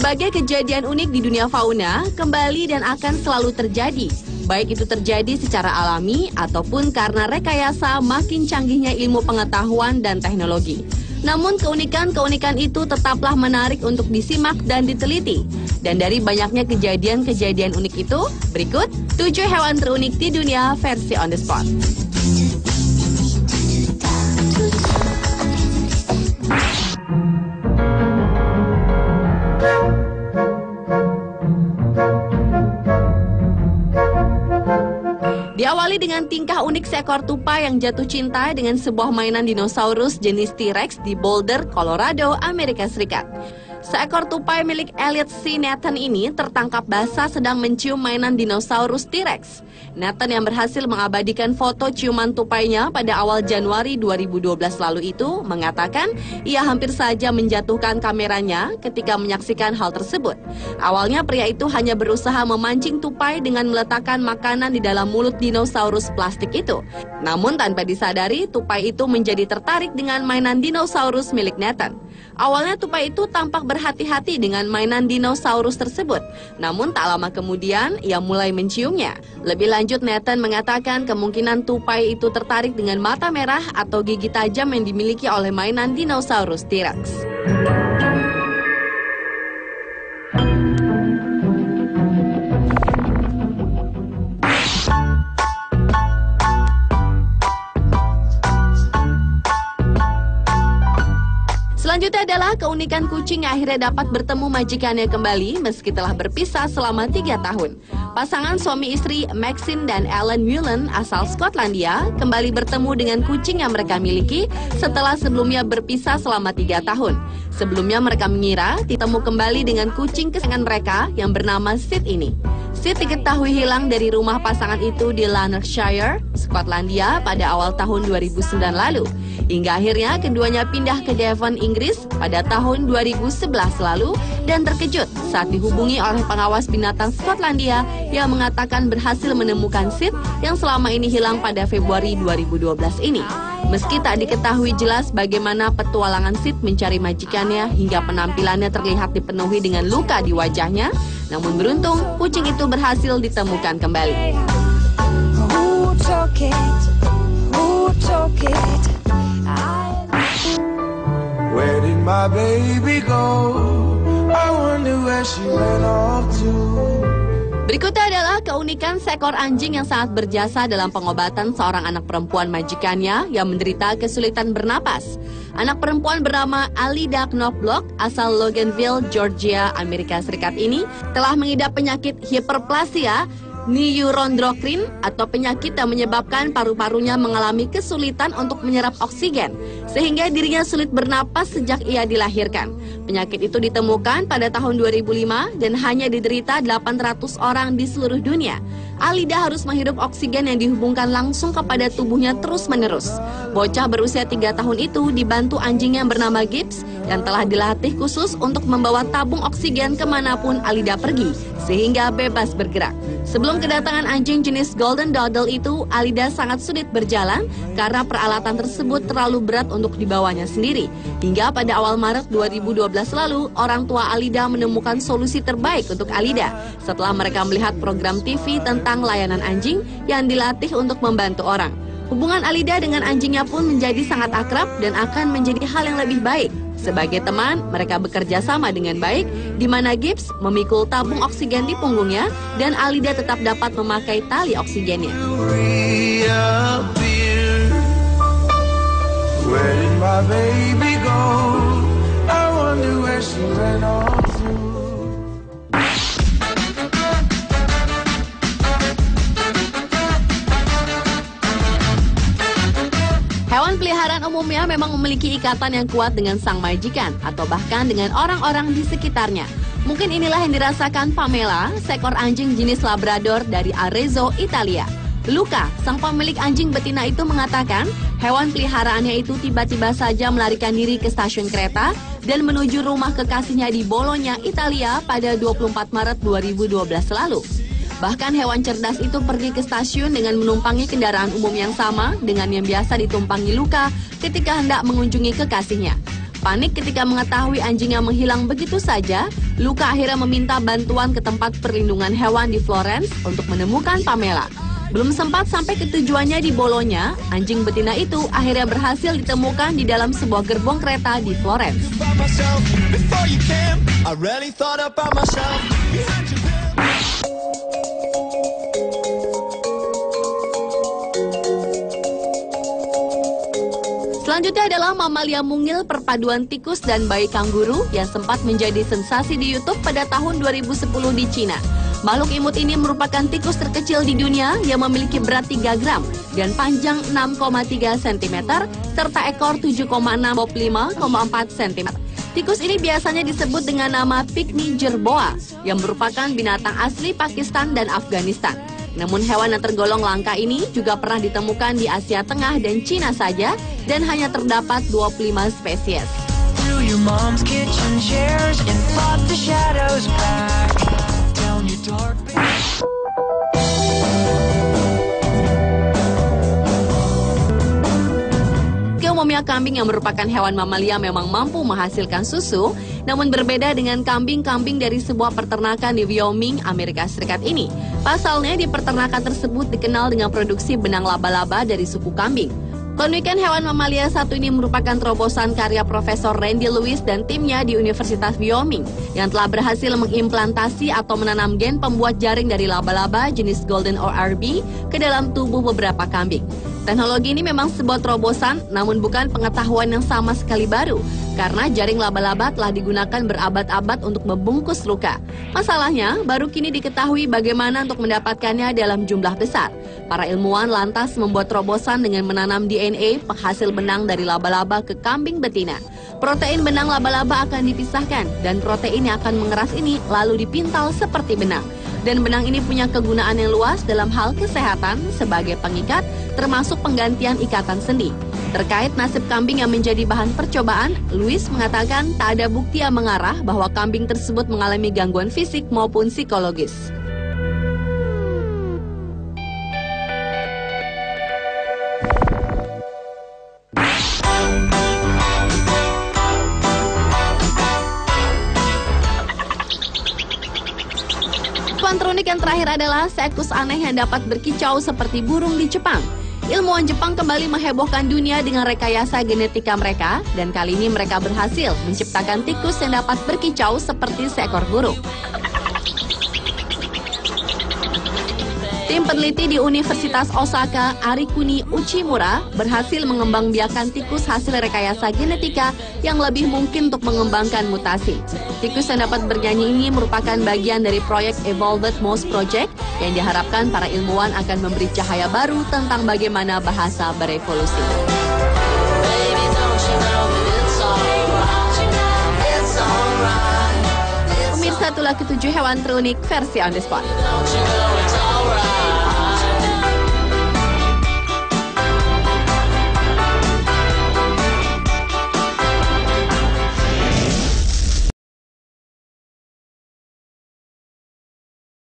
Berbagai kejadian unik di dunia fauna kembali dan akan selalu terjadi. Baik itu terjadi secara alami ataupun karena rekayasa makin canggihnya ilmu pengetahuan dan teknologi. Namun keunikan-keunikan itu tetaplah menarik untuk disimak dan diteliti. Dan dari banyaknya kejadian-kejadian unik itu, berikut 7 hewan terunik di dunia versi on the spot. Diawali dengan tingkah unik seekor tupai yang jatuh cinta dengan sebuah mainan dinosaurus jenis T-Rex di Boulder, Colorado, Amerika Serikat. Seekor tupai milik Elliot C. Nathan ini tertangkap basah sedang mencium mainan dinosaurus T-Rex. Nathan yang berhasil mengabadikan foto ciuman tupainya pada awal Januari 2012 lalu itu mengatakan ia hampir saja menjatuhkan kameranya ketika menyaksikan hal tersebut. Awalnya pria itu hanya berusaha memancing tupai dengan meletakkan makanan di dalam mulut dinosaurus plastik itu. Namun tanpa disadari, tupai itu menjadi tertarik dengan mainan dinosaurus milik Nathan. Awalnya tupai itu tampak berhati-hati dengan mainan dinosaurus tersebut. Namun tak lama kemudian ia mulai menciumnya. Lebih lanjut Nathan mengatakan kemungkinan tupai itu tertarik dengan mata merah atau gigi tajam yang dimiliki oleh mainan dinosaurus T-Rex. Selanjutnya adalah keunikan kucing yang akhirnya dapat bertemu majikannya kembali meski telah berpisah selama 3 tahun. Pasangan suami istri Maxine dan Alan Mullen asal Skotlandia kembali bertemu dengan kucing yang mereka miliki setelah sebelumnya berpisah selama 3 tahun. Sebelumnya mereka mengira ditemu kembali dengan kucing kesayangan mereka yang bernama Sid ini. Sid diketahui hilang dari rumah pasangan itu di Lanarkshire, Skotlandia pada awal tahun 2009 lalu. Hingga akhirnya keduanya pindah ke Devon, Inggris pada tahun 2011 lalu dan terkejut saat dihubungi oleh pengawas binatang Skotlandia yang mengatakan berhasil menemukan Sid yang selama ini hilang pada Februari 2012 ini. Meski tak diketahui jelas bagaimana petualangan Sid mencari majikannya hingga penampilannya terlihat dipenuhi dengan luka di wajahnya, namun beruntung kucing itu berhasil ditemukan kembali. Where did my baby go? I wonder where she went off to. Berikutnya adalah keunikan seekor anjing yang sangat berjasa dalam pengobatan seorang anak perempuan majikannya yang menderita kesulitan bernapas. Anak perempuan bernama Alida Knobloch asal Loganville, Georgia, Amerika Serikat ini telah mengidap penyakit hiperplasia neuroendokrine atau penyakit yang menyebabkan paru-parunya mengalami kesulitan untuk menyerap oksigen sehingga dirinya sulit bernapas sejak ia dilahirkan. Penyakit itu ditemukan pada tahun 2005 dan hanya diderita 800 orang di seluruh dunia. Alida harus menghirup oksigen yang dihubungkan langsung kepada tubuhnya terus-menerus. Bocah berusia 3 tahun itu dibantu anjing yang bernama Gibbs yang telah dilatih khusus untuk membawa tabung oksigen kemanapun Alida pergi, sehingga bebas bergerak. Sebelum kedatangan anjing jenis Golden Doodle itu, Alida sangat sulit berjalan karena peralatan tersebut terlalu berat untuk dibawanya sendiri. Hingga pada awal Maret 2012 lalu, orang tua Alida menemukan solusi terbaik untuk Alida setelah mereka melihat program TV tentang layanan anjing yang dilatih untuk membantu orang. Hubungan Alida dengan anjingnya pun menjadi sangat akrab dan akan menjadi hal yang lebih baik. Sebagai teman, mereka bekerja sama dengan baik, di mana Gibbs memikul tabung oksigen di punggungnya dan Alida tetap dapat memakai tali oksigennya. Where did my baby go? I wonder where she went off to. Hewan peliharaan umumnya memang memiliki ikatan yang kuat dengan sang majikan atau bahkan dengan orang-orang di sekitarnya. Mungkin inilah yang dirasakan Pamela, seekor anjing jenis Labrador dari Arezzo, Italia. Luca, sang pemilik anjing betina itu mengatakan hewan peliharaannya itu tiba-tiba saja melarikan diri ke stasiun kereta dan menuju rumah kekasihnya di Bologna, Italia pada 24 Maret 2012 lalu. Bahkan hewan cerdas itu pergi ke stasiun dengan menumpangi kendaraan umum yang sama dengan yang biasa ditumpangi Luca ketika hendak mengunjungi kekasihnya. Panik ketika mengetahui anjingnya menghilang begitu saja, Luca akhirnya meminta bantuan ke tempat perlindungan hewan di Florence untuk menemukan Pamela. Belum sempat sampai ke tujuannya di Bologna, anjing betina itu akhirnya berhasil ditemukan di dalam sebuah gerbong kereta di Florence. Selanjutnya adalah mamalia mungil perpaduan tikus dan bayi kanguru yang sempat menjadi sensasi di YouTube pada tahun 2010 di Cina. Makhluk imut ini merupakan tikus terkecil di dunia yang memiliki berat 3 gram dan panjang 6,3 cm serta ekor 7,6 5,4 cm. Tikus ini biasanya disebut dengan nama pygmy jerboa yang merupakan binatang asli Pakistan dan Afghanistan. Namun hewan yang tergolong langka ini juga pernah ditemukan di Asia Tengah dan Cina saja dan hanya terdapat 25 spesies. Umumnya kambing yang merupakan hewan mamalia memang mampu menghasilkan susu, namun berbeda dengan kambing-kambing dari sebuah peternakan di Wyoming, Amerika Serikat ini. Pasalnya di peternakan tersebut dikenal dengan produksi benang laba-laba dari suku kambing. Keunikan hewan mamalia satu ini merupakan terobosan karya Profesor Randy Lewis dan timnya di Universitas Wyoming yang telah berhasil mengimplantasi atau menanam gen pembuat jaring dari laba-laba jenis Golden ORB ke dalam tubuh beberapa kambing. Teknologi ini memang sebuah terobosan, namun bukan pengetahuan yang sama sekali baru, karena jaring laba-laba telah digunakan berabad-abad untuk membungkus luka. Masalahnya, baru kini diketahui bagaimana untuk mendapatkannya dalam jumlah besar. Para ilmuwan lantas membuat terobosan dengan menanam DNA penghasil benang dari laba-laba ke kambing betina. Protein benang laba-laba akan dipisahkan, dan protein yang akan mengeras ini lalu dipintal seperti benang. Dan benang ini punya kegunaan yang luas dalam hal kesehatan sebagai pengikat, termasuk penggantian ikatan sendi. Terkait nasib kambing yang menjadi bahan percobaan, Lewis mengatakan tak ada bukti yang mengarah bahwa kambing tersebut mengalami gangguan fisik maupun psikologis. Hewan terunik yang terakhir adalah seekor aneh yang dapat berkicau seperti burung di Jepang. Ilmuwan Jepang kembali menghebohkan dunia dengan rekayasa genetika mereka, dan kali ini mereka berhasil menciptakan tikus yang dapat berkicau seperti seekor burung. Tim peneliti di Universitas Osaka, Arikuni Uchimura, berhasil mengembangbiakan tikus hasil rekayasa genetika yang lebih mungkin untuk mengembangkan mutasi. Tikus yang dapat bernyanyi ini merupakan bagian dari proyek Evolved Mouse Project yang diharapkan para ilmuwan akan memberi cahaya baru tentang bagaimana bahasa berevolusi. Pemirsa, itulah ketujuh hewan terunik versi On The Spot.